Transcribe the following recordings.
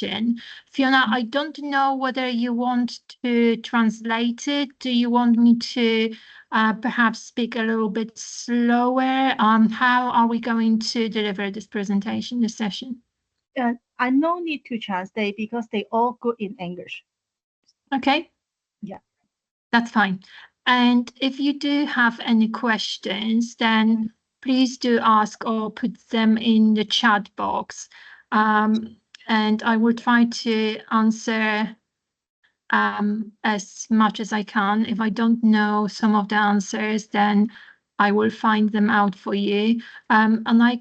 question. Fiona, I don't know whether you want to translate it. Do you want me to perhaps speak a little bit slower? How are we going to deliver this presentation, this session? I no need to translate because they all good in English. Okay. Yeah. That's fine. And if you do have any questions, then please do ask or put them in the chat box. And I will try to answer as much as I can. If I don't know some of the answers, then I will find them out for you. And I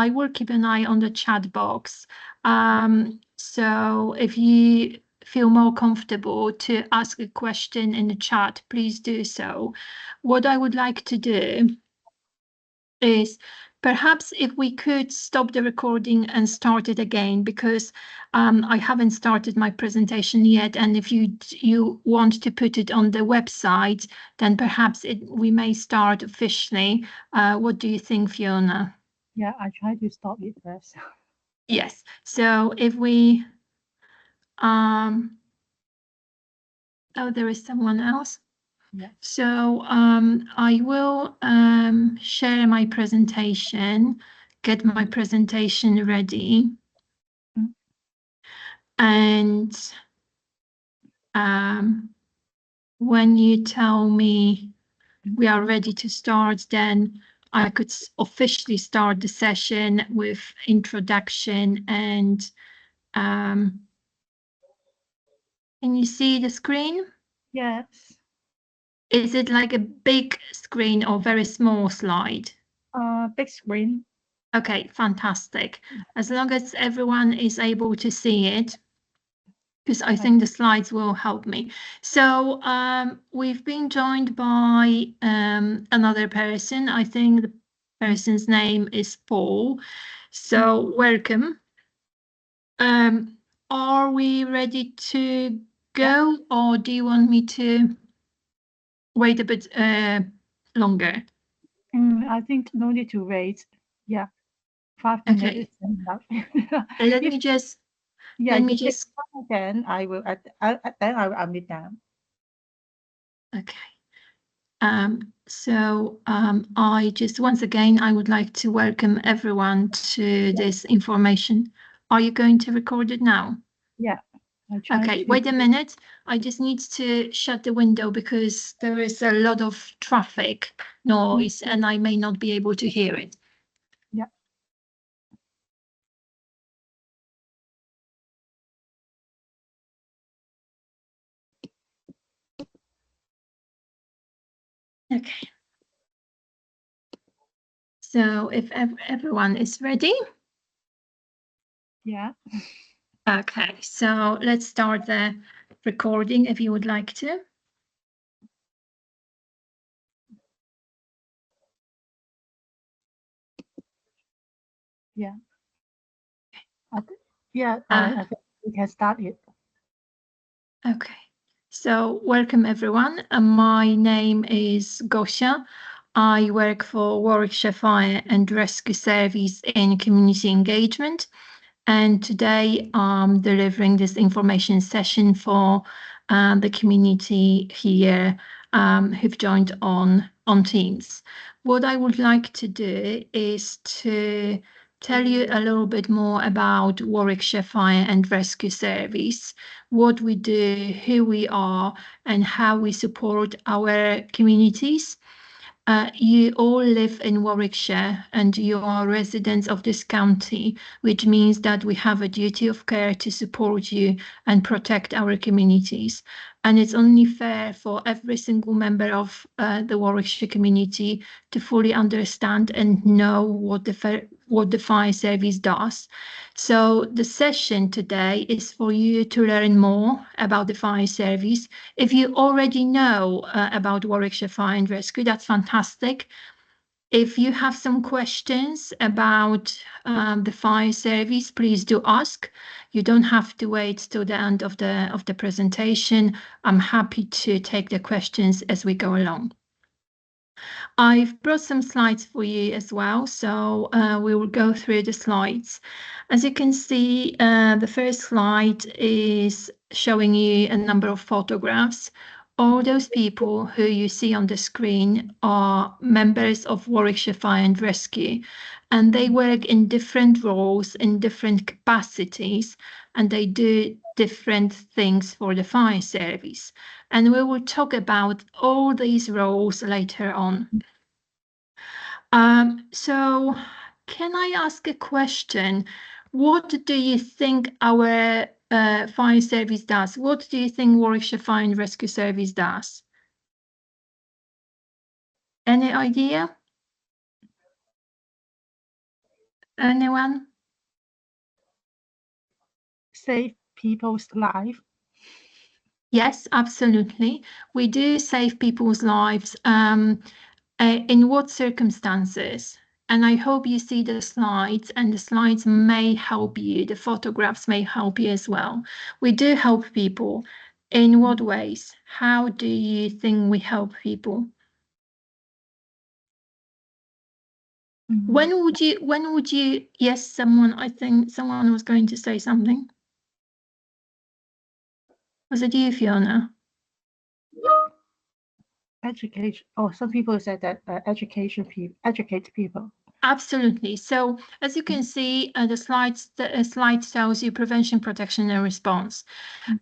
will keep an eye on the chat box. So if you feel more comfortable to ask a question in the chat, please do so. What I would like to do is perhaps if we could stop the recording and start it again, because I haven't started my presentation yet, and if you want to put it on the website, then perhaps we may start officially. What do you think, Fiona? Yeah, I try to stop it first. Yes. So if we oh, there is someone else. Yeah. So I will share my presentation, get my presentation ready. And when you tell me we are ready to start, then I could officially start the session with introduction. And can you see the screen? Yes. Is it like a big screen or very small slide? Big screen. Okay, fantastic. As long as everyone is able to see it, because I think the slides will help me. So we've been joined by another person. I think the person's name is Paul. So welcome. Are we ready to go, or do you want me to wait a bit longer? I think no need to wait. Yeah. 5 minutes Okay. is enough. Let me just. Yeah, let me if just. then I will then I will admit them. Okay. So I just, once again, I would like to welcome everyone to this information. Are you going to record it now? Yeah. Okay, wait a minute. I just need to shut the window because there is a lot of traffic noise and I may not be able to hear it. Yeah. Okay. So if everyone is ready. Yeah. Okay, so let's start the recording if you would like to. Yeah. Yeah, I think we can start it. Okay, so welcome everyone. My name is Gosia. I work for Warwickshire Fire and Rescue Service in community engagement. And today I'm delivering this information session for the community here who've joined on Teams. What I would like to do is to tell you a little bit more about Warwickshire Fire and Rescue Service, what we do, who we are, and how we support our communities. You all live in Warwickshire and you are residents of this county, which means that we have a duty of care to support you and protect our communities. And it's only fair for every single member of the Warwickshire community to fully understand and know what the fire service does. So the session today is for you to learn more about the fire service. If you already know about Warwickshire Fire and Rescue, that's fantastic. If you have some questions about the fire service, please do ask. You don't have to wait till the end of the presentation. I'm happy to take the questions as we go along. I've brought some slides for you as well, so we will go through the slides. As you can see, the first slide is showing you a number of photographs. All those people who you see on the screen are members of Warwickshire Fire and Rescue, and they work in different roles, in different capacities, and they do different things for the fire service. And we will talk about all these roles later on. So can I ask a question? What do you think our fire service does? What do you think Warwickshire Fire and Rescue Service does? Any idea? Anyone? Save people's life. Yes, absolutely. We do save people's lives. In what circumstances? And I hope you see the slides, and the slides may help you. The photographs may help you as well. We do help people. In what ways? How do you think we help people? When would you, yes, I think someone was going to say something. Was it you, Fiona? Education. Oh, some people said that educate people. Absolutely. So as you can see, the slide tells you prevention, protection, and response.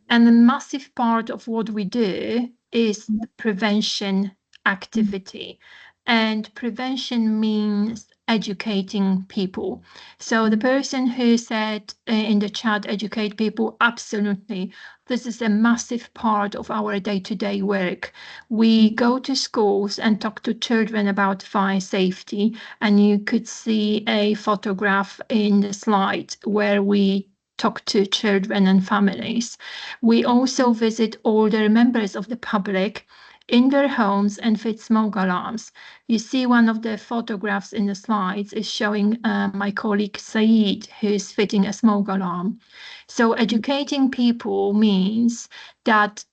And a massive part of what we do is the prevention activity. And prevention means educating people. So the person who said in the chat, educate people, absolutely. This is a massive part of our day-to-day work. We go to schools and talk to children about fire safety. And you could see a photograph in the slide where we talk to children and families. We also visit older members of the public in their homes and fit smoke alarms. You see one of the photographs in the slides is showing my colleague Saeed, who is fitting a smoke alarm. So educating people means that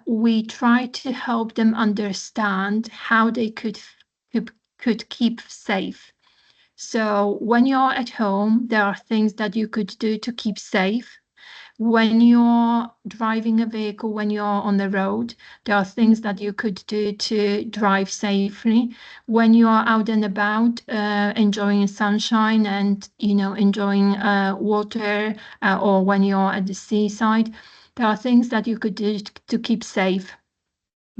we try to help them understand how they could keep safe. So when you're at home, there are things that you could do to keep safe. When you're driving a vehicle, when you're on the road, there are things that you could do to drive safely. When you are out and about, enjoying sunshine and, enjoying water, or when you're at the seaside, there are things that you could do to keep safe.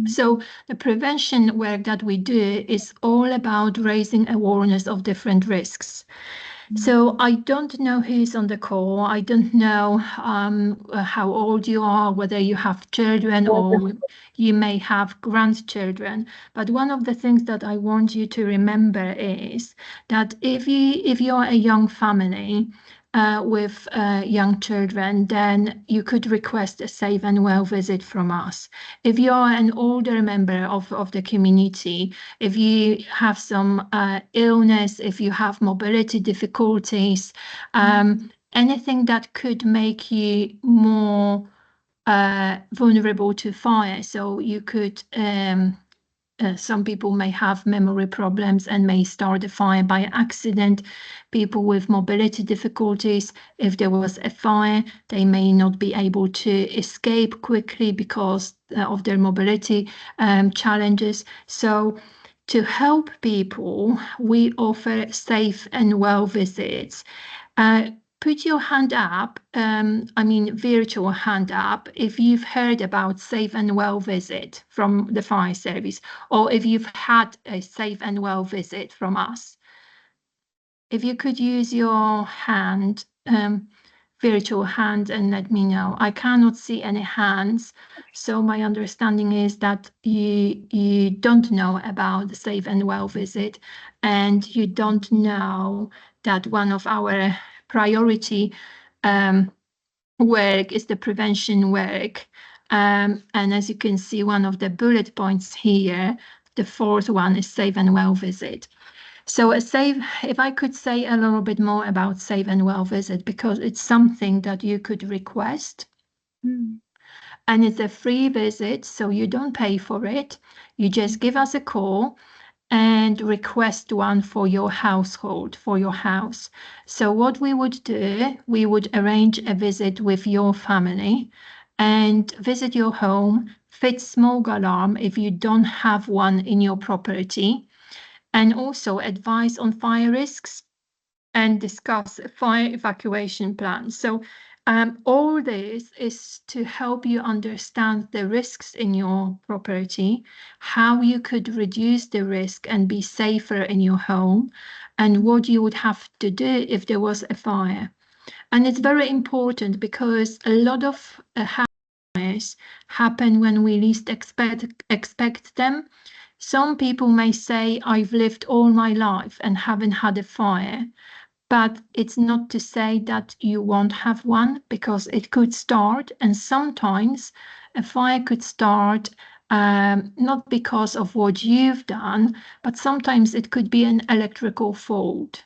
So the prevention work that we do is all about raising awareness of different risks. So I don't know who's on the call. I don't know how old you are, whether you have children or you may have grandchildren. But one of the things that I want you to remember is that if you're a young family with young children, then you could request a safe and well visit from us. If you're an older member of the community, if you have some illness, if you have mobility difficulties, anything that could make you more vulnerable to fire. So you could, some people may have memory problems and may start a fire by accident. People with mobility difficulties, if there was a fire, they may not be able to escape quickly because of their mobility challenges. So to help people, we offer safe and well visits. Put your hand up, virtual hand up, if you've heard about Safe and Well visit from the fire service, or if you've had a Safe and Well visit from us. If you could use your hand, virtual hand, and let me know. I cannot see any hands, so my understanding is that you don't know about the Safe and Well visit, and you don't know that one of our priority work is the prevention work. And as you can see, one of the bullet points here, the fourth one is Safe and Well visit. So if I could say a little bit more about Safe and Well visit, because it's something that you could request. And it's a free visit, so you don't pay for it. You just give us a call and request one for your household, for your house. So what we would do, we would arrange a visit with your family and visit your home, fit smoke alarm if you don't have one in your property, and also advise on fire risks and discuss a fire evacuation plan. So all this is to help you understand the risks in your property, how you could reduce the risk and be safer in your home, and what you would have to do if there was a fire. And it's very important because a lot of fires happen when we least expect them. Some people may say, I've lived all my life and haven't had a fire. But it's not to say that you won't have one, because it could start, and sometimes a fire could start not because of what you've done, but sometimes it could be an electrical fault,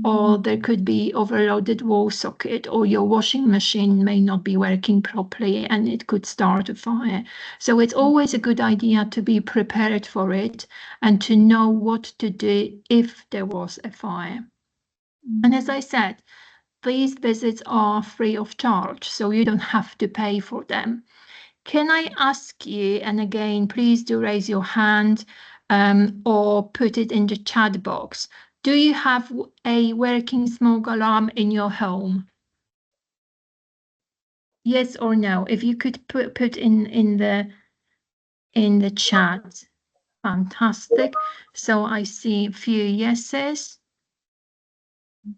or there could be overloaded wall socket, or your washing machine may not be working properly and it could start a fire. So it's always a good idea to be prepared for it and to know what to do if there was a fire. And as I said, these visits are free of charge, so you don't have to pay for them. Can I ask you, and again, please do raise your hand or put it in the chat box. Do you have a working smoke alarm in your home? Yes or no? If you could put in the chat. Fantastic. So I see a few yeses.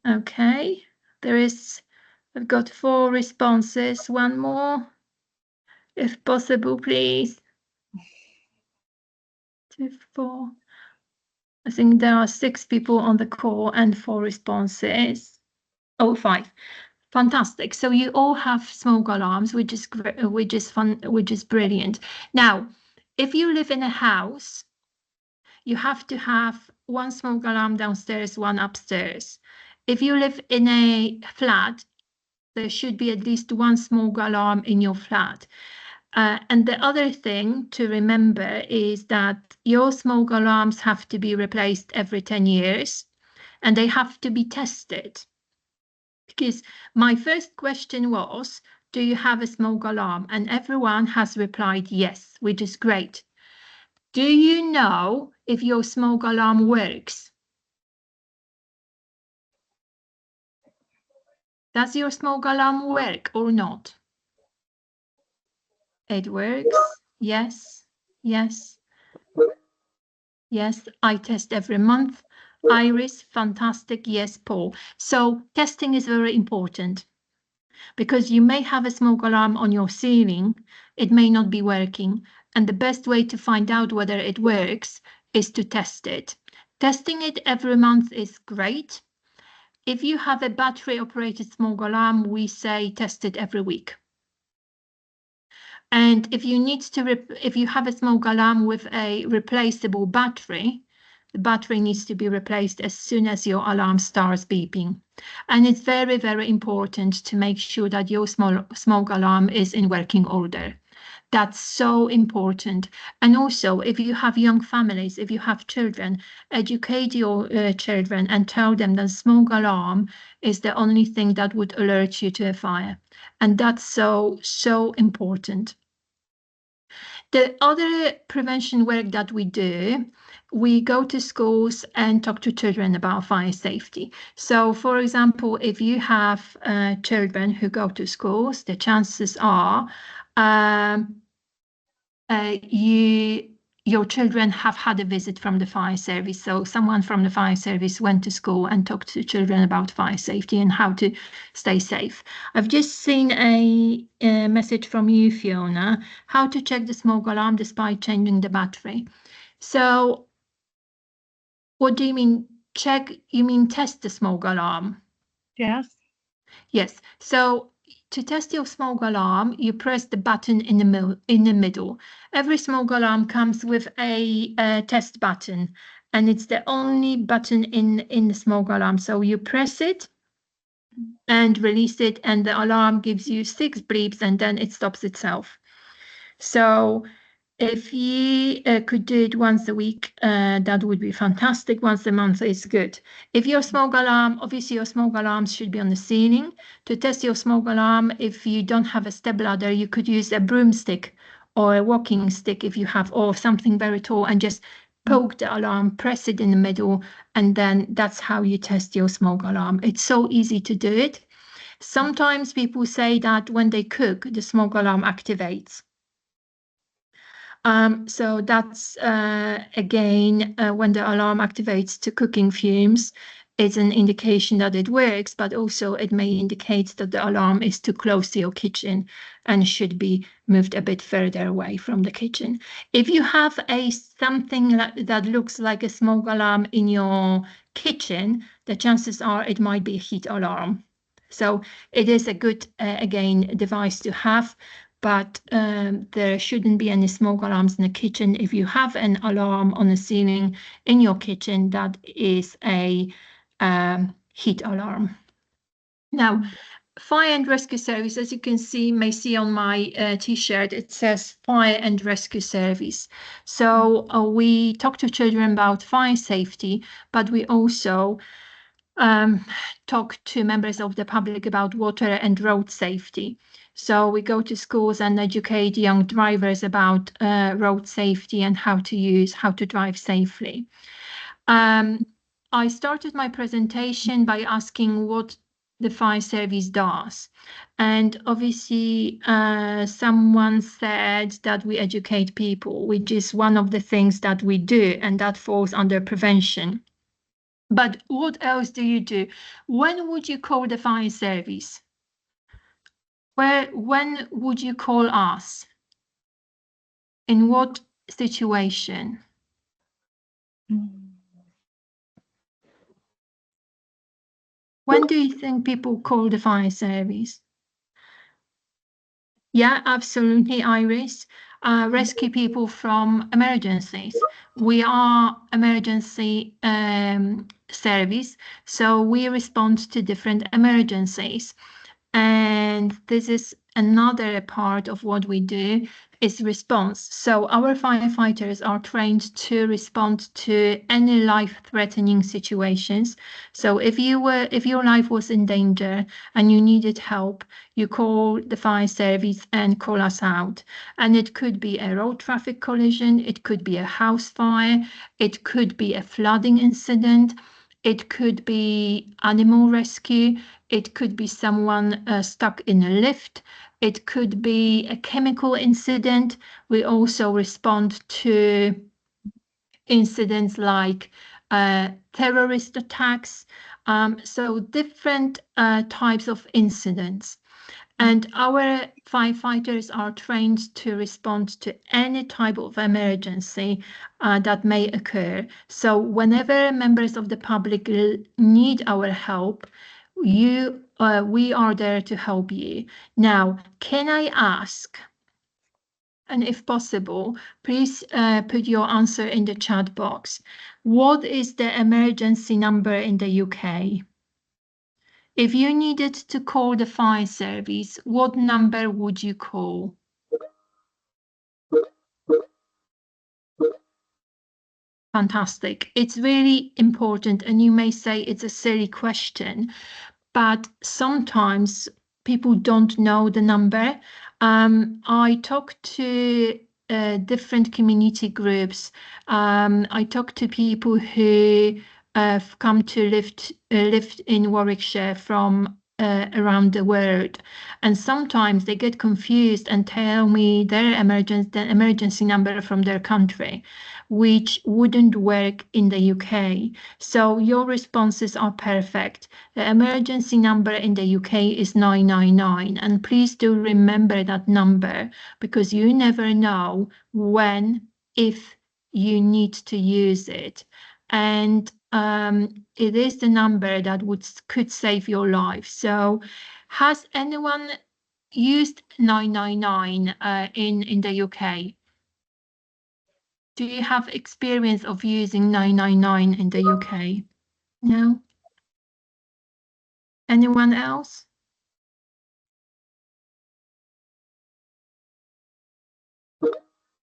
Okay, I've got 4 responses. One more, if possible, please. 2, 4. I think there are 6 people on the call and 4 responses. Oh, 5. Fantastic. So you all have smoke alarms, which is fun, which is brilliant. Now, if you live in a house, you have to have one smoke alarm downstairs, one upstairs. If you live in a flat, there should be at least one smoke alarm in your flat. And the other thing to remember is that your smoke alarms have to be replaced every 10 years, and they have to be tested. Because my first question was, do you have a smoke alarm? And everyone has replied yes, which is great. Do you know if your smoke alarm works? Does your smoke alarm work or not? It works. Yes, yes, yes. I test every month. Iris, fantastic. Yes, Paul. So testing is very important, because you may have a smoke alarm on your ceiling. It may not be working. And the best way to find out whether it works is to test it. Testing it every month is great. If you have a battery operated smoke alarm, we say test it every week. And if you need to, if you have a smoke alarm with a replaceable battery, the battery needs to be replaced as soon as your alarm starts beeping. And it's very, very important to make sure that your smoke alarm is in working order. That's so important. And also, if you have young families, if you have children, educate your children and tell them that smoke alarm is the only thing that would alert you to a fire. And that's so, so important. The other prevention work that we do, we go to schools and talk to children about fire safety. So, for example, if you have children who go to schools, the chances are your children have had a visit from the fire service. So someone from the fire service went to school and talked to children about fire safety and how to stay safe. I've just seen a message from you, Fiona, how to check the smoke alarm despite changing the battery. So what do you mean check? You mean test the smoke alarm? Yes. Yes. So to test your smoke alarm, you press the button in the middle. Every smoke alarm comes with a test button, and it's the only button in the smoke alarm. So you press it and release it, and the alarm gives you 6 bleeps, and then it stops itself. So If you could do it once a week, that would be fantastic. Once a month is good. If your smoke alarm, obviously your smoke alarms should be on the ceiling. To test your smoke alarm, if you don't have a step ladder, you could use a broomstick or a walking stick if you have, or something very tall, and just poke the alarm, press it in the middle, and then that's how you test your smoke alarm. It's so easy to do it. Sometimes people say that when they cook, the smoke alarm activates. So that's again, when the alarm activates to cooking fumes, it's an indication that it works, but also it may indicate that the alarm is too close to your kitchen and should be moved a bit further away from the kitchen. If you have something that looks like a smoke alarm in your kitchen, the chances are it might be a heat alarm. So it is a good, again, device to have. But there shouldn't be any smoke alarms in the kitchen. If you have an alarm on the ceiling in your kitchen, that is a heat alarm. Now, fire and rescue service, as you can see, may see on my t-shirt, it says fire and rescue service. So we talk to children about fire safety, but we also talk to members of the public about water and road safety. So we go to schools and educate young drivers about road safety and how to drive safely. I started my presentation by asking what the fire service does. And obviously, someone said that we educate people, which is one of the things that we do, and that falls under prevention. But what else do you do? When would you call the fire service? When would you call us? In what situation? When do you think people call the fire service? Yeah, absolutely, Iris. Rescue people from emergencies. We are emergency service, so we respond to different emergencies. And this is another part of what we do is response. So our firefighters are trained to respond to any life-threatening situations. So if your life was in danger and you needed help, you call the fire service and call us out. And it could be a road traffic collision, it could be a house fire, it could be a flooding incident, it could be animal rescue, it could be someone stuck in a lift, it could be a chemical incident. We also respond to incidents like terrorist attacks, so different types of incidents. And our firefighters are trained to respond to any type of emergency that may occur. So whenever members of the public need our help, we are there to help you. Now, can I ask, and if possible, please put your answer in the chat box. What is the emergency number in the UK? If you needed to call the fire service, what number would you call? Fantastic. It's really important, and you may say it's a silly question, but sometimes people don't know the number. I talk to different community groups. I talk to people who have come to live in Warwickshire from around the world, and sometimes they get confused and tell me the emergency number from their country, which wouldn't work in the UK. So your responses are perfect. The emergency number in the UK is 999, and please do remember that number, because you never know when, if you need to use it. And it is the number that could save your life. So has anyone used 999 in the UK? Do you have experience of using 999 in the UK? No? Anyone else?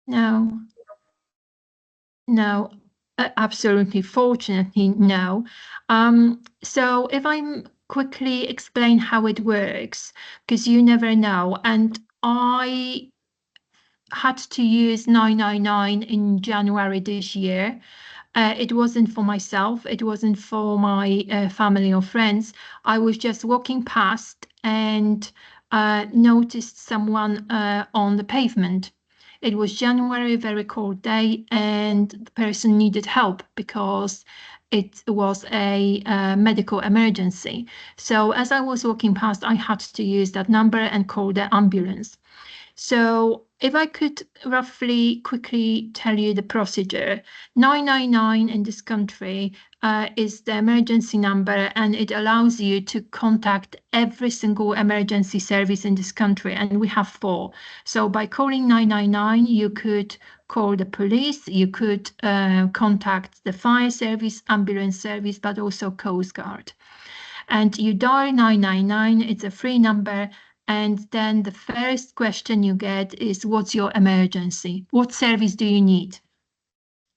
No. No, absolutely. Fortunately, no. So if I quickly explain how it works, because you never know, and I had to use 999 in January this year. It wasn't for myself, it wasn't for my family or friends. I was just walking past and noticed someone on the pavement. It was January, very cold day, and the person needed help because it was a medical emergency. So as I was walking past, I had to use that number and call the ambulance. So if I could roughly quickly tell you the procedure, 999 in this country is the emergency number, and it allows you to contact every single emergency service in this country, and we have 4. So by calling 999, you could call the police, you could contact the fire service, ambulance service, but also Coast Guard. And you dial 999, it's a free number. And then the first question you get is, what's your emergency? What service do you need?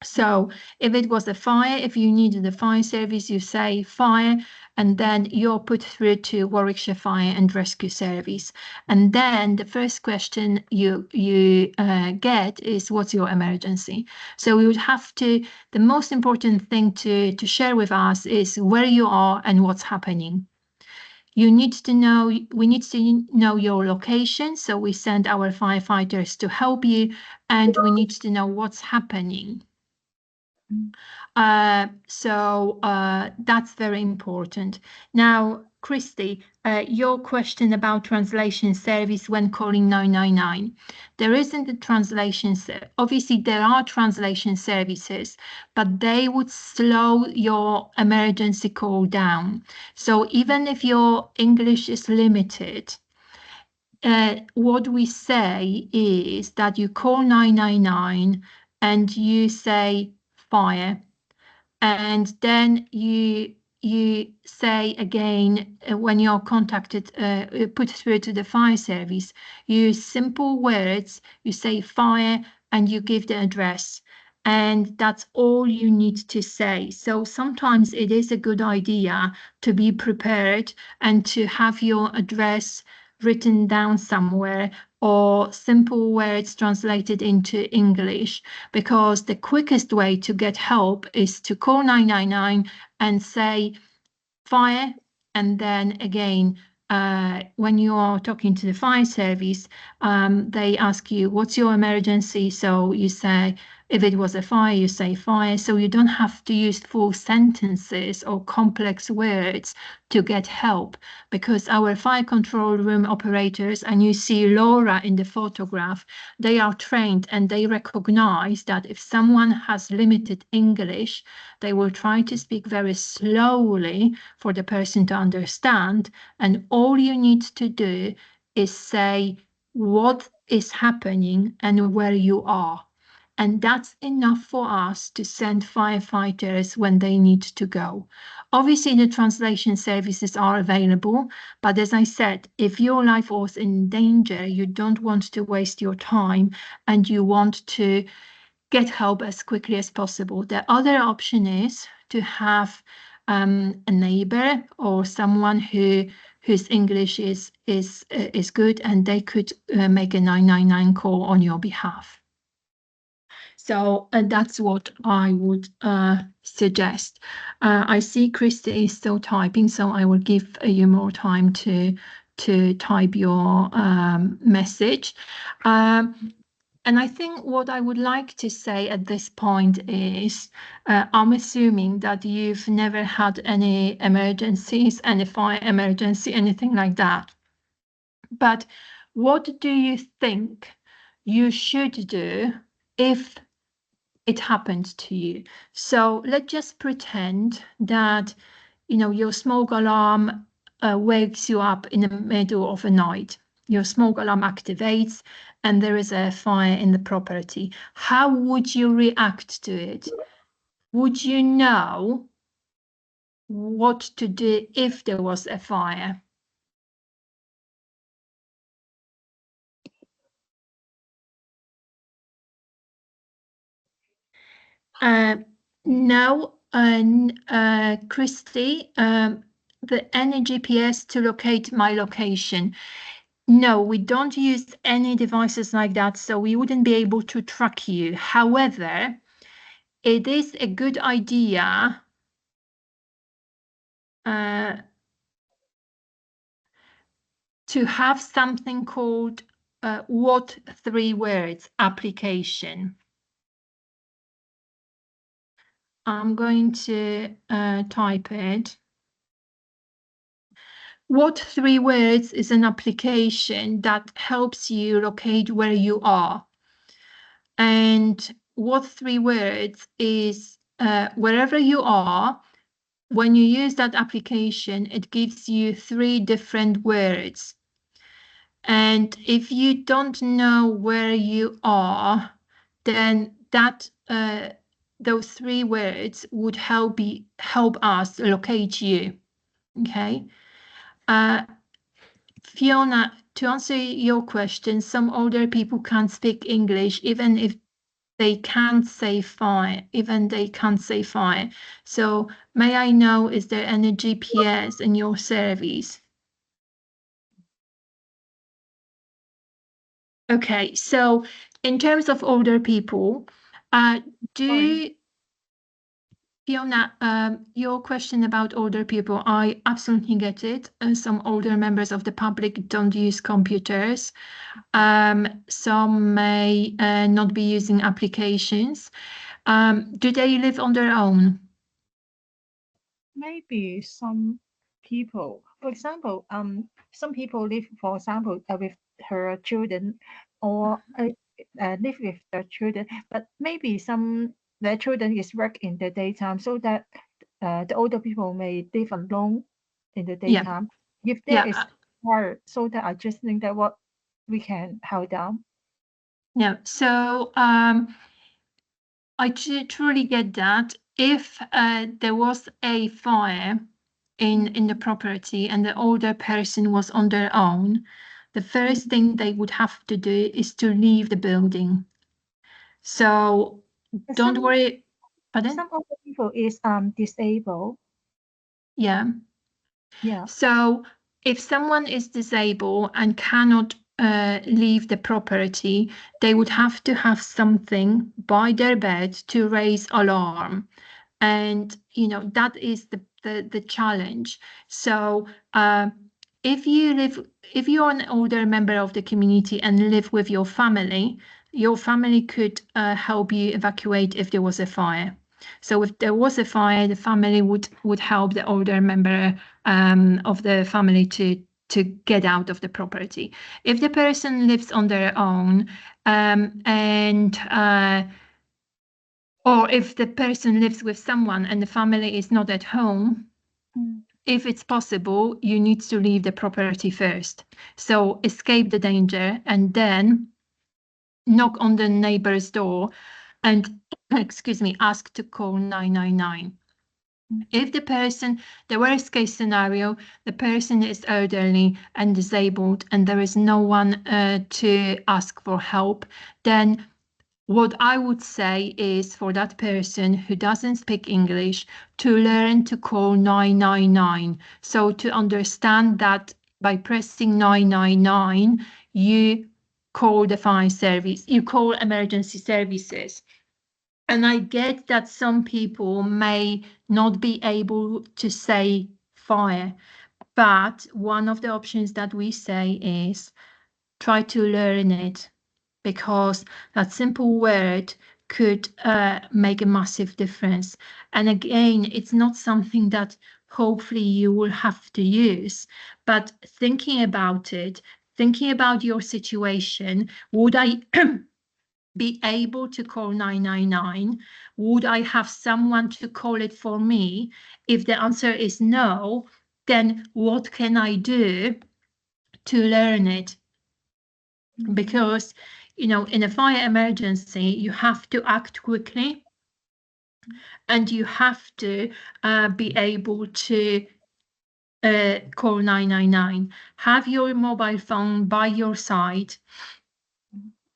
So if it was a fire, if you needed a fire service, you say fire, and then you're put through to Warwickshire Fire and Rescue Service. And then the first question you get is, what's your emergency? So we would have to, the most important thing to share with us is where you are and what's happening. We need to know your location, so we send our firefighters to help you, and we need to know what's happening. So that's very important. Now, Christy, your question about translation service when calling 999. There isn't a translation, obviously there are translation services, but they would slow your emergency call down. So even if your English is limited, what we say is that you call 999 and you say fire, and then you say again when you're contacted, put through to the fire service, you use simple words, you say fire and you give the address, and that's all you need to say. So sometimes it is a good idea to be prepared and to have your address written down somewhere, or simple words translated into English, because the quickest way to get help is to call 999 and say fire, and then again, when you are talking to the fire service, they ask you, what's your emergency? So you say, if it was a fire, you say fire. So you don't have to use full sentences or complex words to get help, because our fire control room operators, and you see Laura in the photograph, they are trained and they recognize that if someone has limited English, they will try to speak very slowly for the person to understand. And all you need to do is say what is happening and where you are. And that's enough for us to send firefighters when they need to go. Obviously, the translation services are available, but as I said, if your life was in danger, you don't want to waste your time and you want to get help as quickly as possible. The other option is to have a neighbor or someone whose English is good, and they could make a 999 call on your behalf. So that's what I would suggest. I see Christy is still typing, so I will give you more time to type your message. And I think what I would like to say at this point is, I'm assuming that you've never had any emergencies, any fire emergency, anything like that. But what do you think you should do if it happened to you? So let's just pretend that, your smoke alarm wakes you up in the middle of the night. Your smoke alarm activates and there is a fire in the property. How would you react to it? Would you know what to do if there was a fire? No, Christy, the any GPS to locate my location. No, we don't use any devices like that, so we wouldn't be able to track you. However, it is a good idea to have something called What 3 Words application. I'm going to type it. What 3 Words is an application that helps you locate where you are. And What 3 Words is wherever you are, when you use that application, it gives you 3 different words. And if you don't know where you are, then that those 3 words would help us locate you. Okay. Fiona, to answer your question, some older people can't speak English, even if they can't say fire, So may I know, is there any GPS in your service? Okay, so in terms of older people, Fiona, your question about older people, I absolutely get it. Some older members of the public don't use computers. Some may not be using applications. Do they live on their own? Maybe some people, for example, some people live, for example, with her children, or live with their children, but maybe their children is work in the daytime, so that the older people may live alone in the daytime. If there is hard, so that I just think that what we can hold down. Yeah, so I truly get that. If there was a fire in the property and the older person was on their own, the first thing they would have to do is to leave the building. So don't worry. Pardon? Some older people is disabled. Yeah. Yeah. So if someone is disabled and cannot leave the property, they would have to have something by their bed to raise alarm. And, you know, that is the challenge. So if you're an older member of the community and live with your family could help you evacuate if there was a fire. So if there was a fire, the family would help the older member of the family to get out of the property. If the person lives on their own or if the person lives with someone and the family is not at home, if it's possible, you need to leave the property first. So escape the danger and then knock on the neighbor's door and, excuse me, ask to call 999. If the worst case scenario, the person is elderly and disabled and there is no one to ask for help, then what I would say is for that person who doesn't speak English to learn to call 999. So to understand that by pressing 999, you call the fire service, you call emergency services. And I get that some people may not be able to say fire, but one of the options that we say is try to learn it, because that simple word could make a massive difference. And again, it's not something that hopefully you will have to use, but thinking about it, thinking about your situation, would I be able to call 999? Would I have someone to call it for me? If the answer is no, then what can I do to learn it? Because, you know, in a fire emergency, you have to act quickly and you have to be able to call 999. Have your mobile phone by your side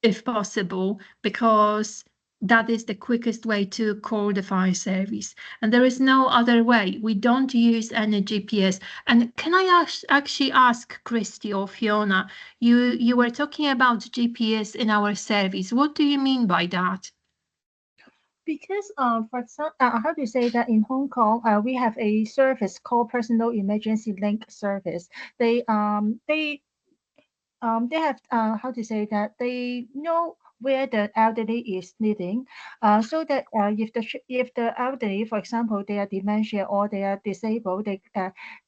if possible, because that is the quickest way to call the fire service. And there is no other way. We don't use any GPS. And can I actually ask Christy or Fiona, you were talking about GPS in our service. What do you mean by that? Because for example, how to say that in Hong Kong, we have a service called Personal Emergency Link Service. They have how to say that they know where the elderly is living, so that if the elderly, for example, they are dementia or they are disabled,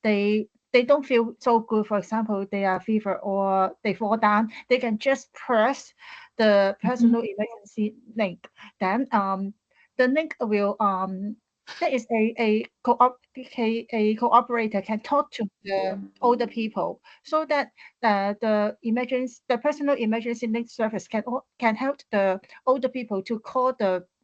they don't feel so good. For example, they are fever or they fall down, they can just press the personal emergency link. Then the link will there is a cooperator can talk to the older people so that the personal emergency link service can help the older people to call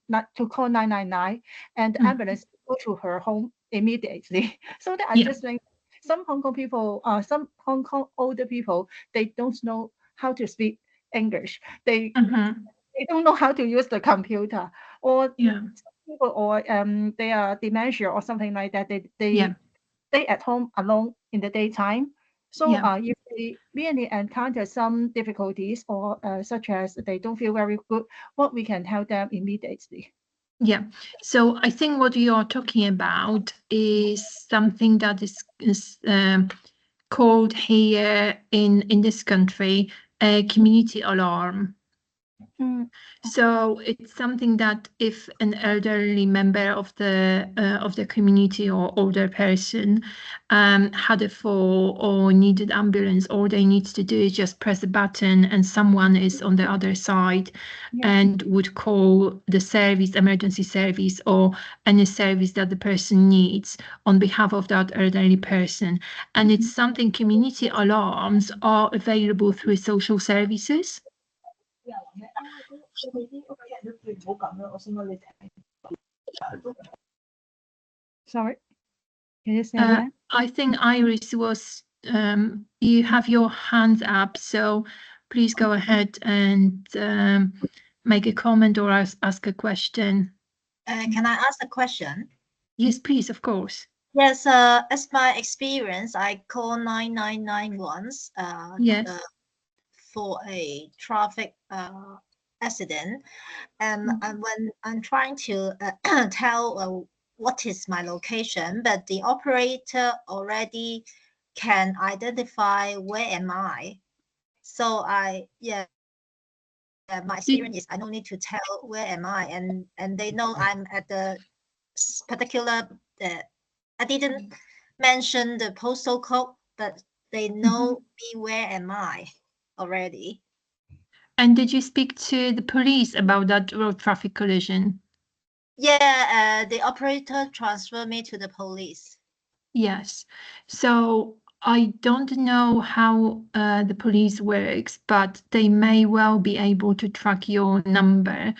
999 and the ambulance go to her home immediately. So that I just think some Hong Kong people, some Hong Kong older people, they don't know how to speak English. They don't know how to use the computer, or people, or they are dementia or something like that. They stay at home alone in the daytime. So if they really encounter some difficulties or such as they don't feel very good, what we can help them immediately. Yeah, so I think what you are talking about is something that is called here in this country a community alarm. So it's something that if an elderly member of the community or older person had a fall or needed ambulance, all they need to do is just press a button and someone is on the other side and would call the service, emergency service, or any service that the person needs on behalf of that elderly person. And it's something, community alarms are available through social services. Sorry, can you say again? I think Iris was, you have your hands up, so please go ahead and make a comment or ask a question. Can I ask a question? Yes, please, of course. Yes, as my experience, I call 999 once Yes. For a traffic accident. And when I'm trying to tell what is my location, but the operator already can identify where am I. So my experience is I don't need to tell where am I, and they know I'm at the particular. I didn't mention the postal code, but they know me where am I already. And did you speak to the police about that road traffic collision? Yeah, the operator transferred me to the police. Yes. So I don't know how the police works, but they may well be able to track your number.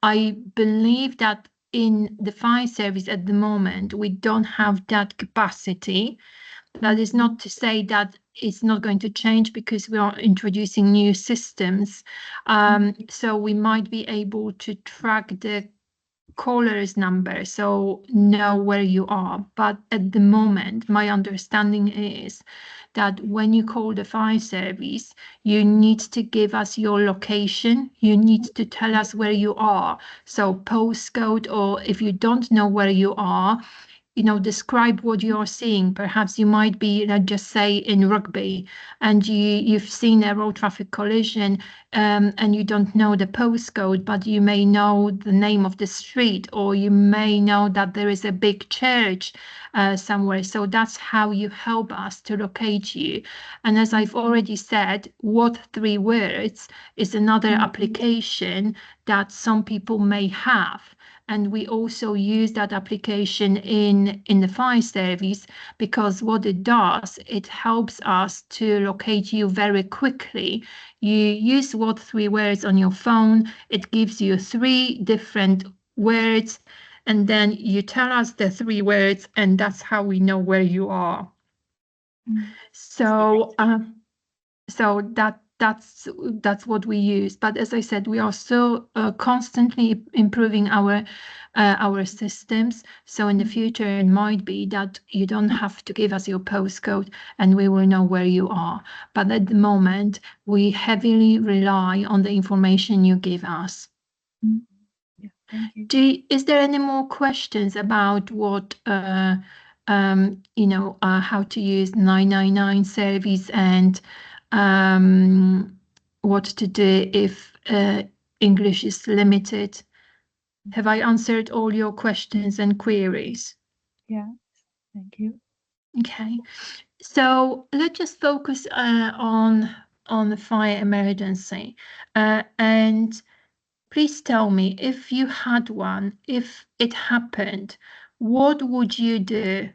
I believe that in the fire service at the moment, we don't have that capacity. That is not to say that it's not going to change because we are introducing new systems. So we might be able to track the caller's number, so know where you are. But at the moment, my understanding is that when you call the fire service, you need to give us your location. You need to tell us where you are. So postcode, or if you don't know where you are, describe what you're seeing. Perhaps you might be, let's just say, in Rugby, and you've seen a road traffic collision, and you don't know the postcode, but you may know the name of the street, or you may know that there is a big church somewhere. So that's how you help us to locate you. And as I've already said, What 3 Words is another application that some people may have. And we also use that application in the fire service, because what it does, it helps us to locate you very quickly. You use What 3 Words on your phone. It gives you 3 different words, and then you tell us the 3 words, and that's how we know where you are. So that's what we use. But as I said, we are still constantly improving our systems. So in the future, it might be that you don't have to give us your postcode and we will know where you are. But at the moment, we heavily rely on the information you give us. Yeah, thank you. Is there any more questions about what how to use 999 service and what to do if English is limited? Have I answered all your questions and queries? Yeah, thank you. Okay, so let's just focus on the fire emergency, and please tell me, if you had one, if it happened, what would you do?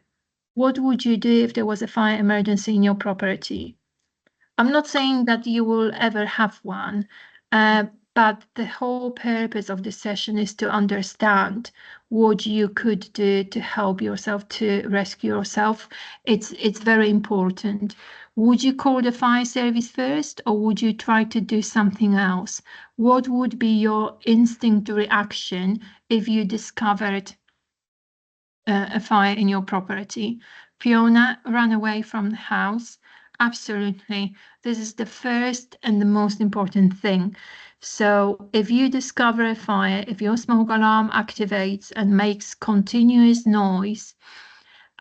What would you do if there was a fire emergency in your property? I'm not saying that you will ever have one, but the whole purpose of this session is to understand what you could do to help yourself, to rescue yourself. It's very important. Would you call the fire service first, or would you try to do something else? What would be your instinct reaction if you discovered a fire in your property? Fiona, run away from the house. Absolutely. This is the first and the most important thing. So if you discover a fire, if your smoke alarm activates and makes continuous noise,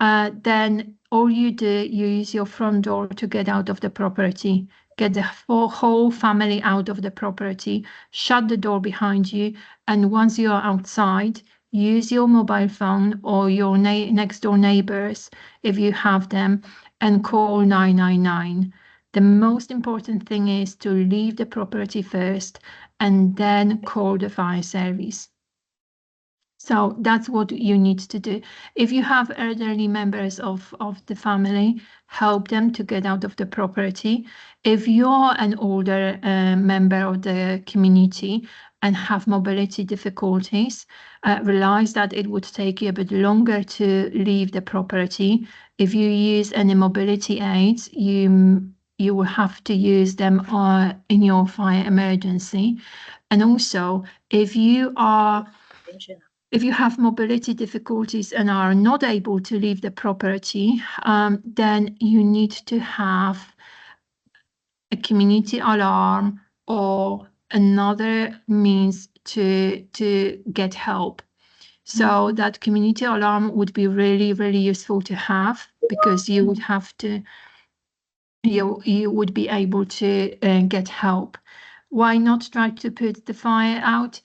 then all you do, you use your front door to get out of the property, get the whole family out of the property, shut the door behind you, and once you are outside, use your mobile phone or your next door neighbors, if you have them, and call 999. The most important thing is to leave the property first and then call the fire service. So that's what you need to do. If you have elderly members of the family, help them to get out of the property. If you're an older member of the community and have mobility difficulties, realize that it would take you a bit longer to leave the property. If you use any mobility aids, you will have to use them in your fire emergency. And also, if you have mobility difficulties and are not able to leave the property, then you need to have a community alarm or another means to get help. So that community alarm would be really, really useful to have, because you would have to, you would be able to get help. Why not try to put the fire out?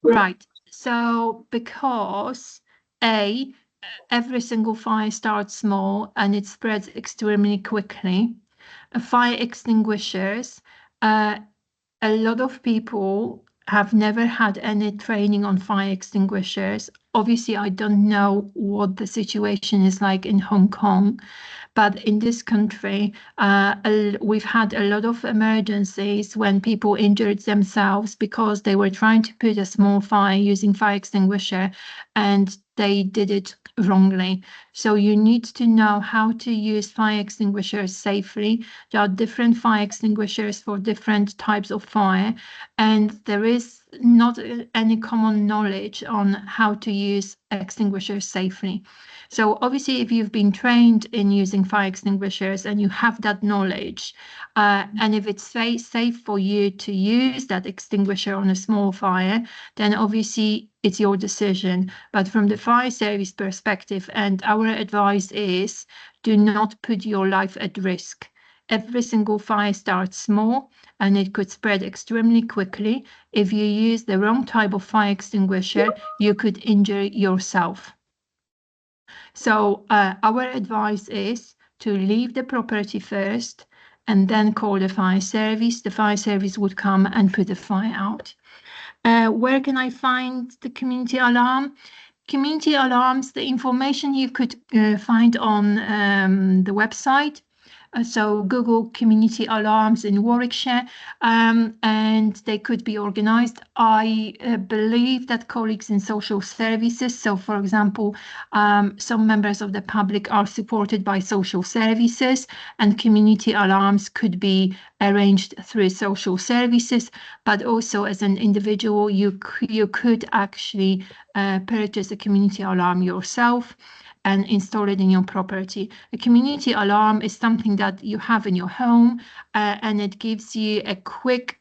Right. So because every single fire starts small and it spreads extremely quickly. Fire extinguishers, a lot of people have never had any training on fire extinguishers. Obviously, I don't know what the situation is like in Hong Kong, but in this country, we've had a lot of emergencies when people injured themselves because they were trying to put a small fire using fire extinguisher and they did it wrongly. So you need to know how to use fire extinguishers safely. There are different fire extinguishers for different types of fire, and there is not any common knowledge on how to use extinguishers safely. So obviously, if you've been trained in using fire extinguishers and you have that knowledge, and if it's safe for you to use that extinguisher on a small fire, then obviously it's your decision. But from the fire service perspective, and our advice is, do not put your life at risk. Every single fire starts small and it could spread extremely quickly. If you use the wrong type of fire extinguisher, you could injure yourself. So our advice is to leave the property first and then call the fire service. The fire service would come and put the fire out. Where can I find the community alarm? Community alarms, the information you could find on the website. so Google community alarms in Warwickshire, and they could be organised. I believe that colleagues in social services, so for example, some members of the public are supported by social services, and community alarms could be arranged through social services, but also as an individual, you could actually purchase a community alarm yourself and install it in your property. A community alarm is something that you have in your home, and it gives you a quick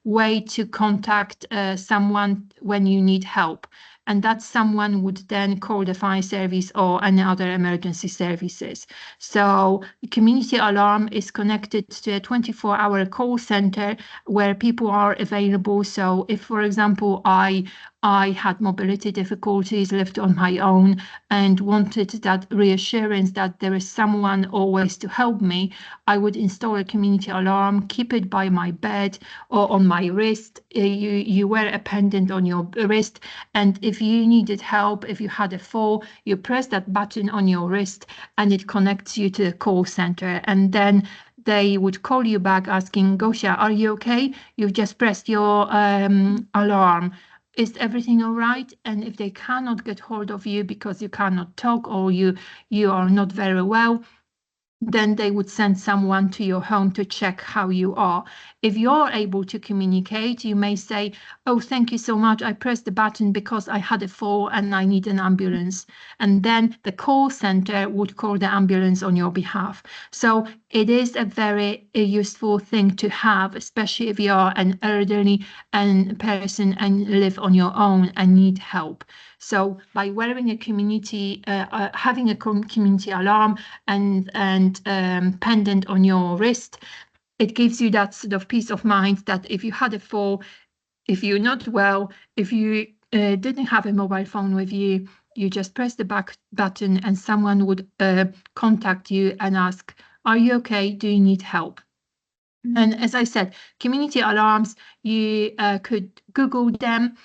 way to contact someone when you need help. And that someone would then call the fire service or any other emergency services. So the community alarm is connected to a 24-hour call center where people are available. So if, for example, I had mobility difficulties, lived on my own, and wanted that reassurance that there is someone always to help me, I would install a community alarm, keep it by my bed or on my wrist. You wear a pendant on your wrist, and if you needed help, if you had a fall, you press that button on your wrist and it connects you to the call center. And then they would call you back asking, Gosia, are you okay? You've just pressed your alarm. Is everything all right? And if they cannot get hold of you because you cannot talk or you are not very well, then they would send someone to your home to check how you are. If you're able to communicate, you may say, oh, thank you so much. I pressed the button because I had a fall and I need an ambulance. And then the call center would call the ambulance on your behalf. So it is a very useful thing to have, especially if you're an elderly person and live on your own and need help. So by wearing a community, having a community alarm and pendant on your wrist, it gives you that sort of peace of mind that if you had a fall, if you're not well, if you didn't have a mobile phone with you, you just press the back button and someone would contact you and ask, are you okay? Do you need help? And as I said, community alarms, you could Google them.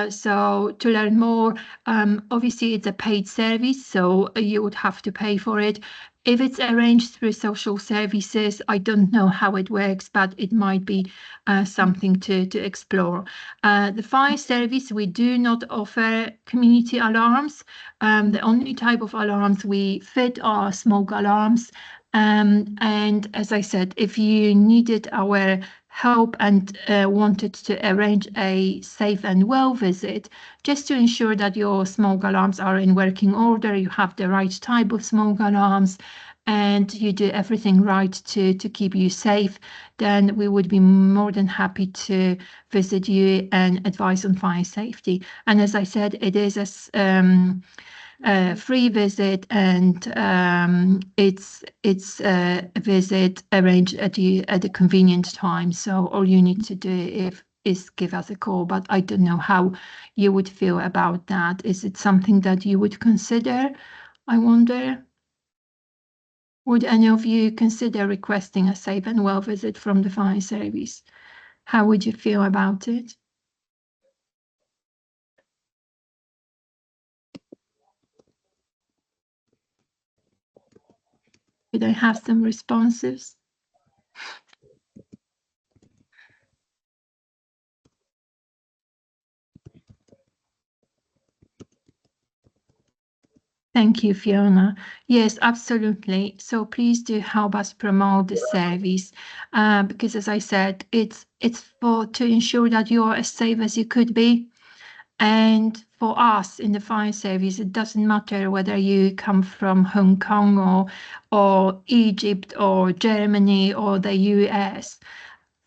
So to learn more, obviously it's a paid service, so you would have to pay for it. If it's arranged through social services, I don't know how it works, but it might be something to explore. The fire service, we do not offer community alarms. The only type of alarms we fit are smoke alarms. And as I said, if you needed our help and wanted to arrange a safe and well visit, just to ensure that your smoke alarms are in working order, you have the right type of smoke alarms, and you do everything right to keep you safe, then we would be more than happy to visit you and advise on fire safety. And as I said, it is a free visit, and it's a visit arranged at a convenient time. So all you need to do is give us a call. But I don't know how you would feel about that. Is it something that you would consider? I wonder. Would any of you consider requesting a safe and well visit from the fire service? How would you feel about it? Could I have some responses? Thank you, Fiona. Yes, absolutely. So please do help us promote the service, because as I said, it's to ensure that you're as safe as you could be. And for us in the fire service, it doesn't matter whether you come from Hong Kong or Egypt or Germany or the US.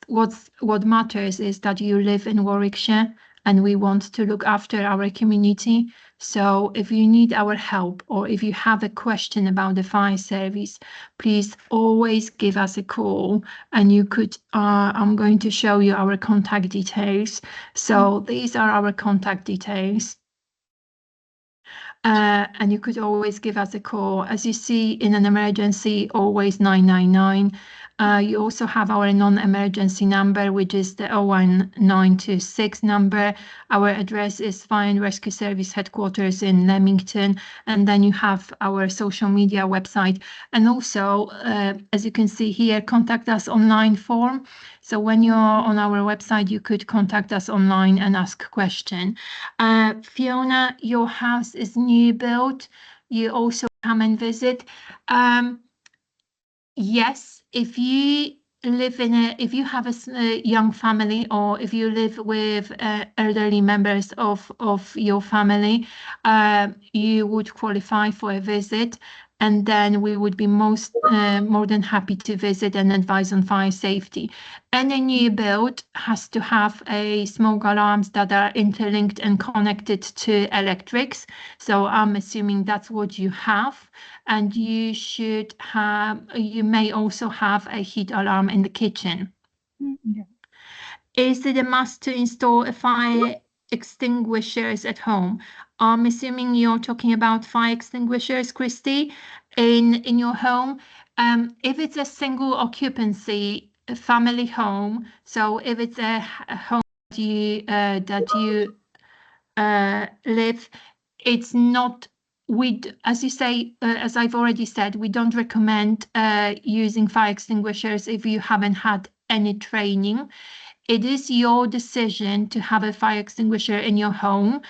What matters is that you live in Warwickshire, and we want to look after our community. So if you need our help or if you have a question about the fire service, please always give us a call, and you could, I'm going to show you our contact details. So these are our contact details. And you could always give us a call. As you see, in an emergency, always 999. You also have our non-emergency number, which is the 01926 number. Our address is Fire and Rescue Service headquarters in Leamington. And then you have our social media website. And also, as you can see here, contact us online form. So when you're on our website, you could contact us online and ask a question. Fiona, your house is new built. You also come and visit. Yes, if you live if you have a young family, or if you live with elderly members of your family, you would qualify for a visit, and then we would be more than happy to visit and advise on fire safety. Any new build has to have smoke alarms that are interlinked and connected to electrics. So I'm assuming that's what you have. And you may also have a heat alarm in the kitchen. Yeah. Is it a must to install a fire extinguishers at home? I'm assuming you're talking about fire extinguishers, Christy, in your home. If it's a single occupancy family home, so if it's a home that you live, it's not. As you say, as I've already said, we don't recommend using fire extinguishers if you haven't had any training. It is your decision to have a fire extinguisher in your home.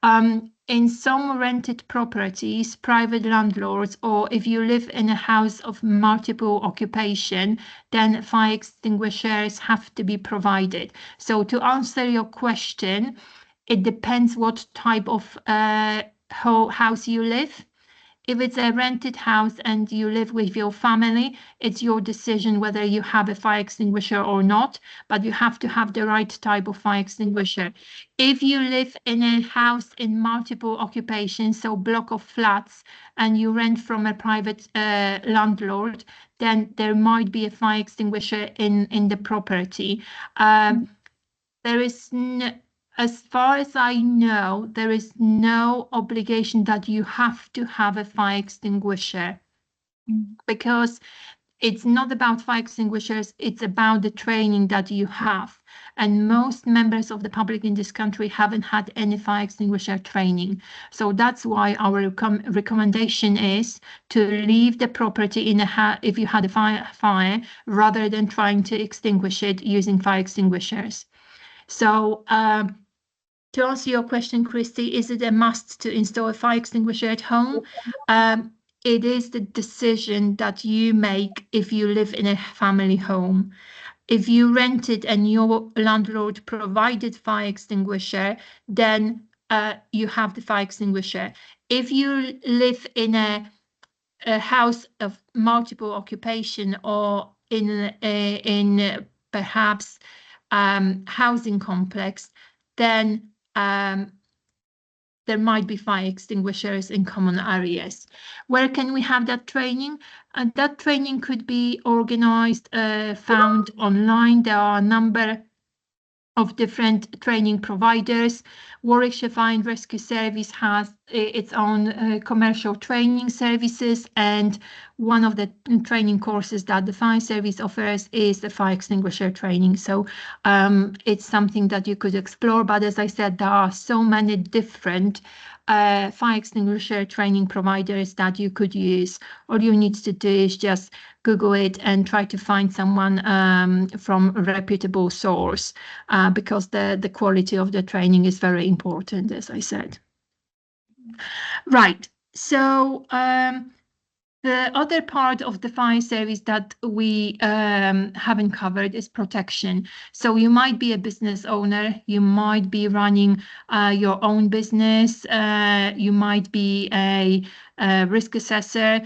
In some rented properties, private landlords, or if you live in a house of multiple occupation, then fire extinguishers have to be provided. So to answer your question, it depends what type of house you live. If it's a rented house and you live with your family, it's your decision whether you have a fire extinguisher or not, but you have to have the right type of fire extinguisher. If you live in a house in multiple occupations, so block of flats, and you rent from a private landlord, then there might be a fire extinguisher in the property. There is as far as I know, there is no obligation that you have to have a fire extinguisher, because it's not about fire extinguishers, it's about the training that you have. And most members of the public in this country haven't had any fire extinguisher training. So that's why our recommendation is to leave the property if you had a fire, rather than trying to extinguish it using fire extinguishers. So to answer your question, Christy, is it a must to install a fire extinguisher at home? It is the decision that you make if you live in a family home. If you rented and your landlord provided fire extinguisher, then you have the fire extinguisher. If you live in a house of multiple occupation, or in perhaps housing complex, then there might be fire extinguishers in common areas. Where can we have that training? That training could be organized, found online. There are a number of different training providers. Warwickshire Fire and Rescue Service has its own commercial training services, and one of the training courses that the fire service offers is the fire extinguisher training. So it's something that you could explore, but as I said, there are so many different fire extinguisher training providers that you could use. All you need to do is just Google it and try to find someone from a reputable source, because the quality of the training is very important, as I said. Right, so the other part of the fire service that we haven't covered is protection. So you might be a business owner, you might be running your own business, you might be a risk assessor,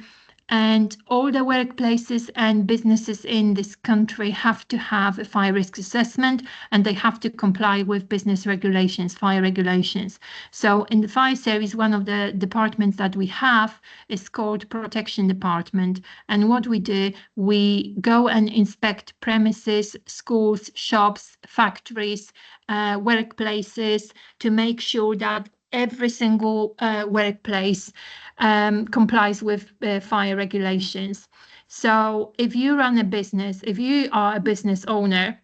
and all the workplaces and businesses in this country have to have a fire risk assessment, and they have to comply with business regulations, fire regulations. So in the fire service, one of the departments that we have is called Protection Department. And what we do, we go and inspect premises, schools, shops, factories, workplaces, to make sure that every single workplace complies with fire regulations. So if you run a business, if you are a business owner,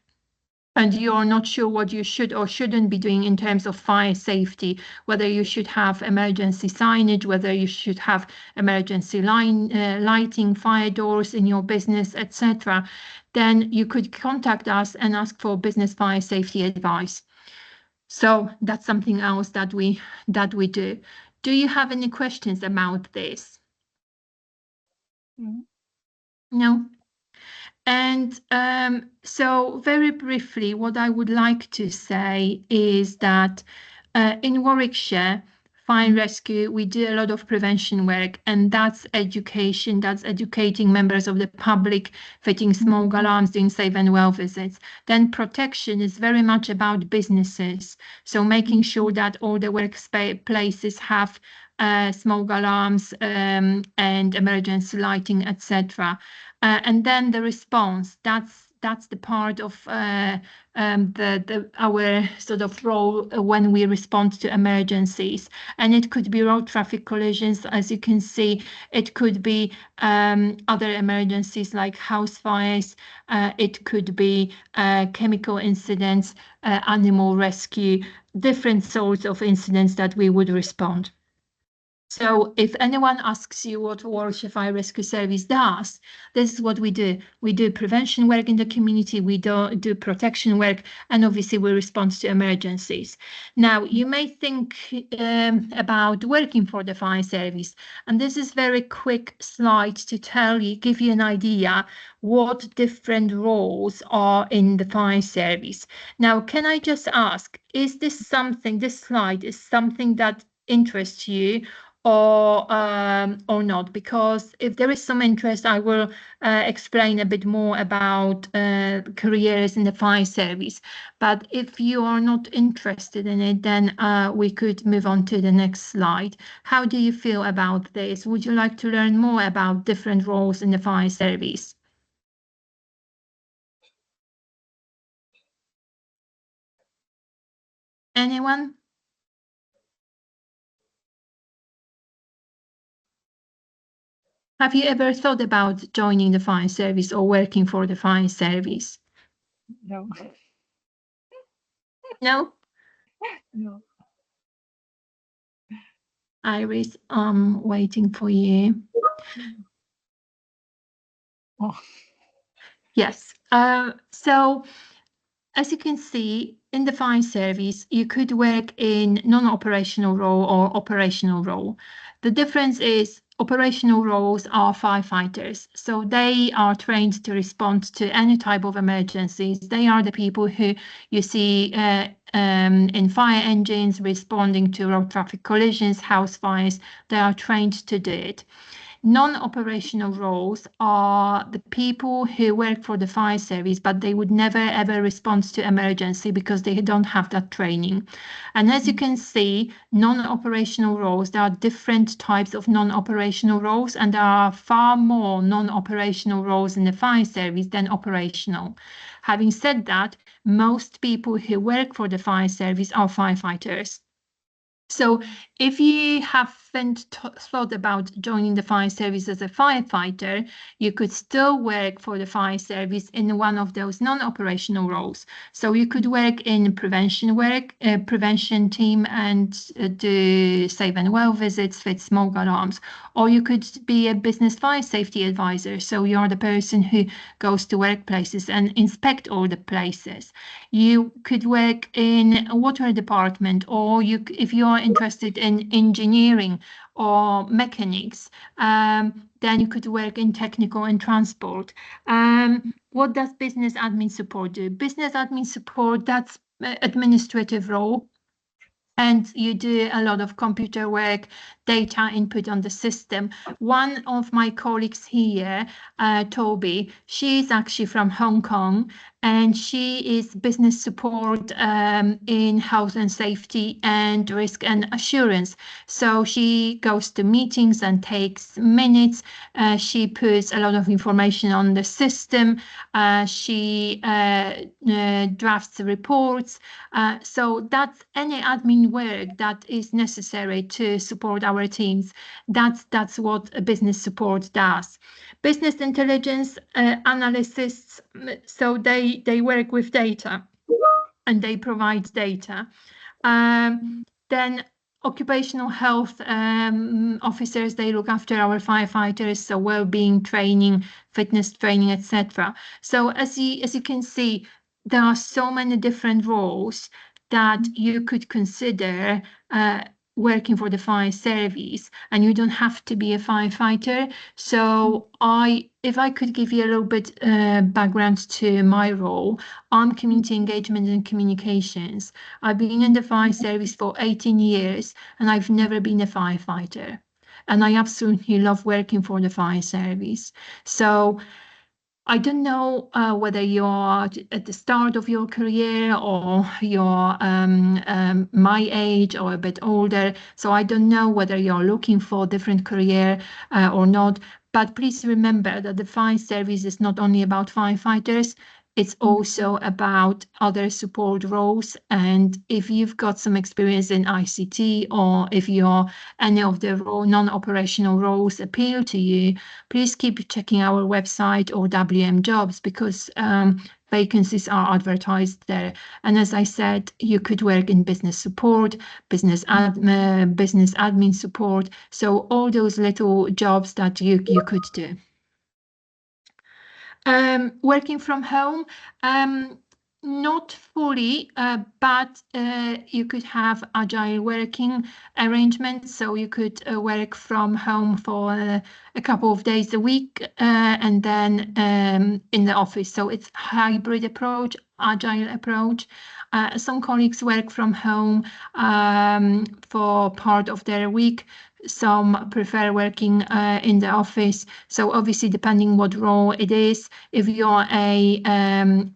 and you're not sure what you should or shouldn't be doing in terms of fire safety, whether you should have emergency signage, whether you should have emergency lighting, fire doors in your business, etc., then you could contact us and ask for business fire safety advice. So that's something else that we do. Do you have any questions about this? No? And so very briefly, what I would like to say is that in Warwickshire, Fire and Rescue, we do a lot of prevention work, and that's education, that's educating members of the public, fitting smoke alarms, doing safe and well visits. Then protection is very much about businesses. So making sure that all the workplaces have smoke alarms and emergency lighting, etc. And then the response, that's the part of our sort of role when we respond to emergencies. And it could be road traffic collisions, as you can see. It could be other emergencies like house fires. It could be chemical incidents, animal rescue, different sorts of incidents that we would respond. So if anyone asks you what Warwickshire Fire Rescue Service does, this is what we do. We do prevention work in the community, we do protection work, and obviously we respond to emergencies. Now, you may think about working for the fire service, and this is a very quick slide to give you an idea what different roles are in the fire service. Now, can I just ask, is this slide is something that interests you or not? Because if there is some interest, I will explain a bit more about careers in the fire service. But if you are not interested in it, then we could move on to the next slide. How do you feel about this? Would you like to learn more about different roles in the fire service? Anyone? Have you ever thought about joining the fire service or working for the fire service? No. No? No. Iris, I'm waiting for you. Oh. Yes. So as you can see, in the fire service, you could work in non-operational role or operational role. The difference is operational roles are firefighters. So they are trained to respond to any type of emergencies. They are the people who you see in fire engines responding to road traffic collisions, house fires. They are trained to do it. Non-operational roles are the people who work for the fire service, but they would never ever respond to emergency because they don't have that training. And as you can see, non-operational roles, there are different types of non-operational roles, and there are far more non-operational roles in the fire service than operational. Having said that, most people who work for the fire service are firefighters. So if you haven't thought about joining the fire service as a firefighter, you could still work for the fire service in one of those non-operational roles. So you could work in prevention work, prevention team, and do safe and well visits, fit smoke alarms. Or you could be a business fire safety advisor. So you're the person who goes to workplaces and inspect all the places. You could work in a water department, or if you are interested in engineering or mechanics, then you could work in technical and transport. What does business admin support do? Business admin support, that's administrative role. And you do a lot of computer work, data input on the system. One of my colleagues here, Toby, she's actually from Hong Kong, and she is business support in health and safety and risk and assurance. So she goes to meetings and takes minutes. She puts a lot of information on the system. She drafts reports. So that's any admin work that is necessary to support our teams. That's what a business support does. Business intelligence analysts, so they work with data and they provide data. Then occupational health officers, they look after our firefighters, so well-being training, fitness training, etc. So as you can see, there are so many different roles that you could consider working for the fire service, and you don't have to be a firefighter. So if I could give you a little bit background to my role, I'm community engagement and communications. I've been in the fire service for 18 years and I've never been a firefighter. And I absolutely love working for the fire service. So I don't know whether you're at the start of your career or you're my age or a bit older. So I don't know whether you're looking for a different career or not. But please remember that the fire service is not only about firefighters, it's also about other support roles. And if you've got some experience in ICT, or if any of the non-operational roles appeal to you, please keep checking our website or WM Jobs, because vacancies are advertised there. And as I said, you could work in business support, business admin support. So all those little jobs that you could do. Working from home, not fully, but you could have agile working arrangements. So you could work from home for a couple of days a week and then in the office. So it's hybrid approach, agile approach. Some colleagues work from home for part of their week. Some prefer working in the office. So obviously, depending what role it is, if you're a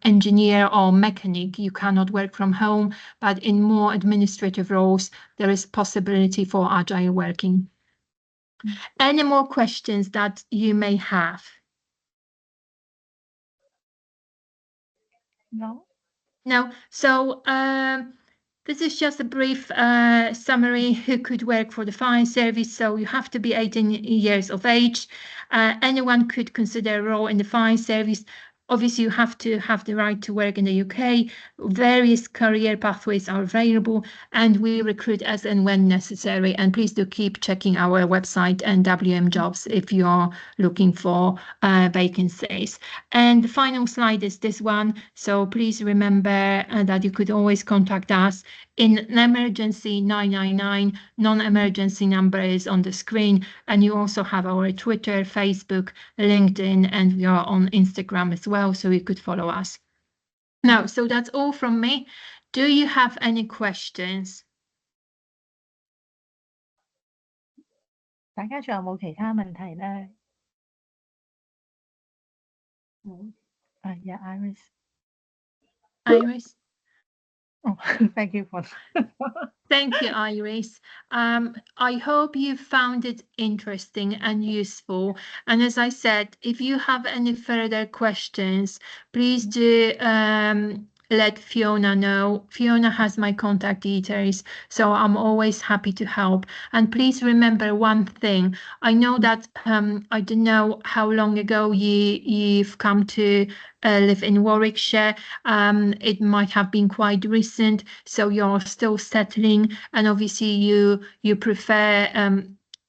engineer or mechanic, you cannot work from home. But in more administrative roles, there is possibility for agile working. Any more questions that you may have? No. No. So this is just a brief summary who could work for the fire service. So you have to be 18 years of age. Anyone could consider a role in the fire service. Obviously, you have to have the right to work in the UK. Various career pathways are available, and we recruit as and when necessary. And please do keep checking our website and WM Jobs if you're looking for vacancies. And the final slide is this one. So please remember that you could always contact us in an emergency 999. Non-emergency number is on the screen. And you also have our Twitter, Facebook, LinkedIn, and we are on Instagram as well, so you could follow us. Now, so that's all from me. Do you have any questions? 大家仲有冇其他問題呢？ Yeah, Iris. Iris? Oh, thank you for Thank you, Iris. I hope you found it interesting and useful. And as I said, if you have any further questions, please do let Fiona know. Fiona has my contact details, so I'm always happy to help. And please remember one thing. I know that I don't know how long ago you've come to live in Warwickshire. It might have been quite recent, so you're still settling, and obviously you prefer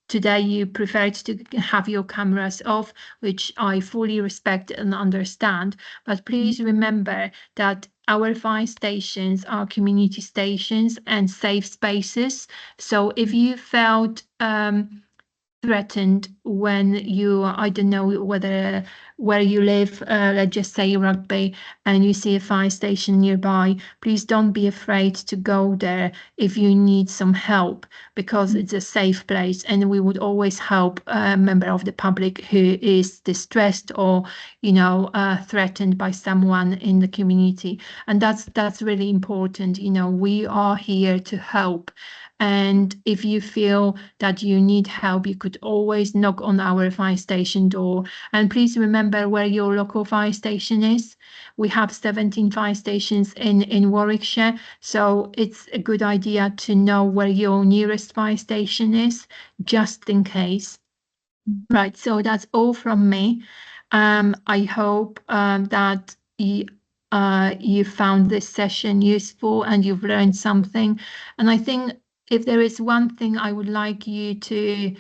today you preferred to have your cameras off, which I fully respect and understand. But please remember that our fire stations are community stations and safe spaces. So if you felt threatened when you, I don't know whether where you live, let's just say Rugby, and you see a fire station nearby, please don't be afraid to go there if you need some help, because it's a safe place, and we would always help a member of the public who is distressed or, you know, threatened by someone in the community. And that's really important. You know, we are here to help. And if you feel that you need help, you could always knock on our fire station door. And please remember where your local fire station is. We have 17 fire stations in Warwickshire, so it's a good idea to know where your nearest fire station is, just in case. Right, so that's all from me. I hope that you found this session useful and you've learned something. And I think if there is one thing I would like you to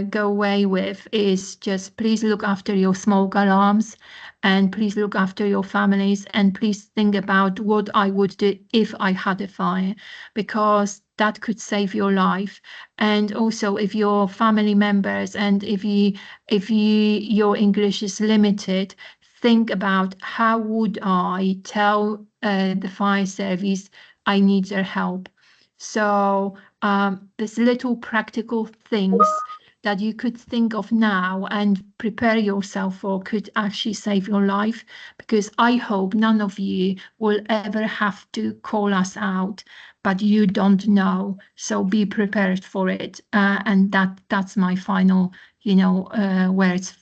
go away with is just please look after your smoke alarms, and please look after your families, and please think about what I would do if I had a fire, because that could save your life. And also if your family members and if your English is limited, think about how would I tell the fire service I need their help. So there's little practical things that you could think of now and prepare yourself for could actually save your life, because I hope none of you will ever have to call us out, but you don't know. So be prepared for it. And that's my final, you know, words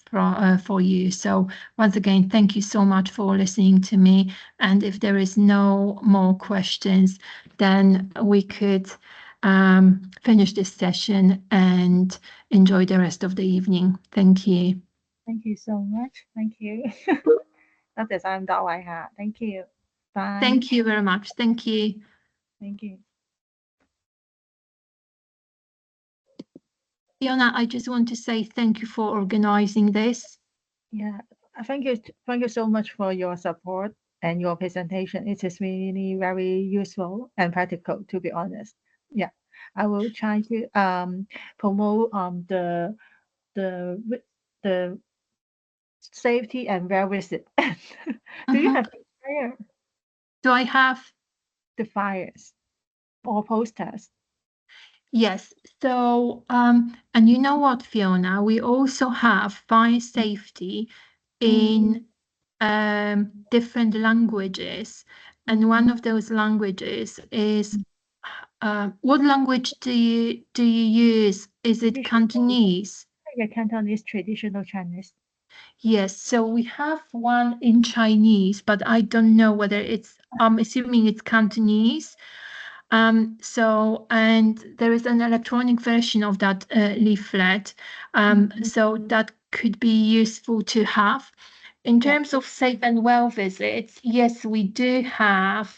for you. So once again, thank you so much for listening to me. And if there is no more questions, then we could finish this session and enjoy the rest of the evening. Thank you. Thank you so much. Thank you. 多謝晒咁多位嚇。Thank you. Bye. Thank you very much. Thank you. Thank you. Fiona, I just want to say thank you for organizing this. Yeah, thank you so much for your support and your presentation. It is really very useful and practical, to be honest. Yeah, I will try to promote the safety and well visit. Do you have fire? Do I have the fires or posters? Yes. So, and you know what, Fiona, we also have fire safety in different languages. And one of those languages is, what language do you use? Is it Cantonese? Yeah, Cantonese, traditional Chinese. Yes, so we have one in Chinese, but I don't know whether it's, I'm assuming it's Cantonese. So, and there is an electronic version of that leaflet, so that could be useful to have. In terms of safe and well visits, yes, we do have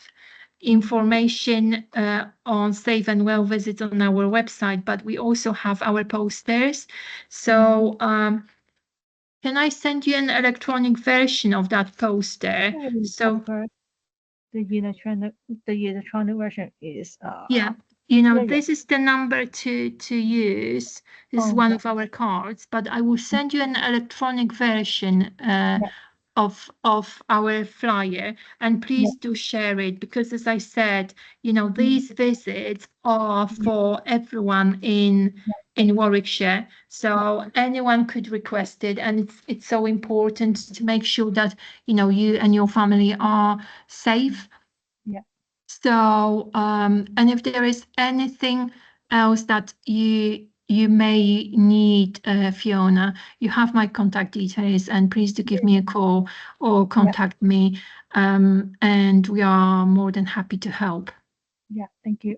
information on safe and well visits on our website, but we also have our posters. So, can I send you an electronic version of that poster? So the electronic version is yeah, you know, yeah, this is the number to use. This is one of our cards, but I will send you an electronic version of our flyer, and please do share it, because as I said, you know, these visits are for everyone in Warwickshire, so anyone could request it, and it's so important to make sure that, you know, you and your family are safe. So, and if there is anything else that you may need, Fiona, you have my contact details, and please do give me a call or contact me, and we are more than happy to help. Yeah, thank you.